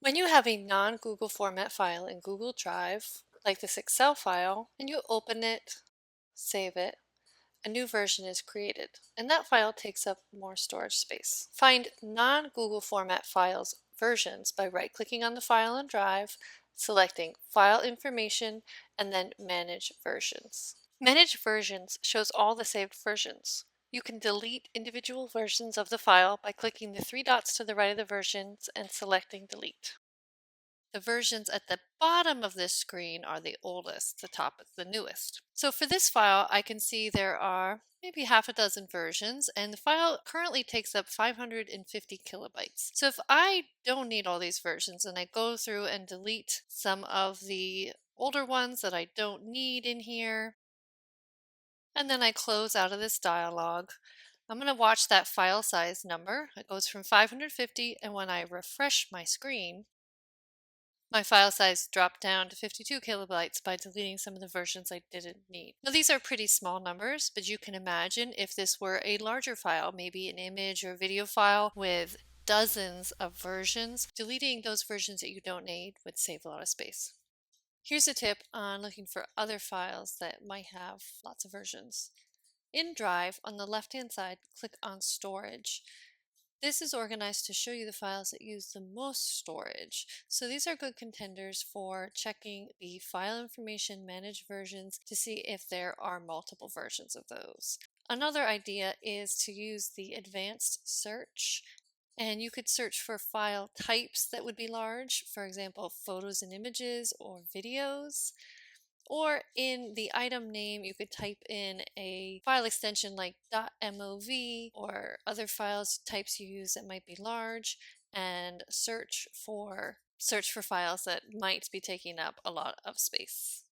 When you have a non-Google format file in Google Drive, like this Excel file, and you open it, save it, a new version is created, and that file takes up more storage space. Find non-Google format files versions by right-clicking on the file in Drive, selecting File Information, and then Manage Versions. Manage Versions shows all the saved versions. You can delete individual versions of the file by clicking the three dots to the right of the versions and selecting Delete. The versions at the bottom of this screen are the oldest, the top is the newest. So for this file, I can see there are maybe half a dozen versions, and the file currently takes up 550 kilobytes. So if I don't need all these versions and I go through and delete some of the older ones that I don't need in here, and then I close out of this dialog, I'm going to watch that file size number. It goes from 550, and when I refresh my screen, my file size dropped down to 52 kilobytes by deleting some of the versions I didn't need. Now these are pretty small numbers, but you can imagine if this were a larger file, maybe an image or video file with dozens of versions, deleting those versions that you don't need would save a lot of space. Here's a tip on looking for other files that might have lots of versions. In Drive, on the left-hand side, click on Storage. This is organized to show you the files that use the most storage. So these are good contenders for checking the file information managed versions to see if there are multiple versions of those. Another idea is to use the advanced search, and you could search for file types that would be large, for example, photos and images or videos. Or in the item name, you could type in a file extension like .mov or other files types you use that might be large, and search for files that might be taking up a lot of space.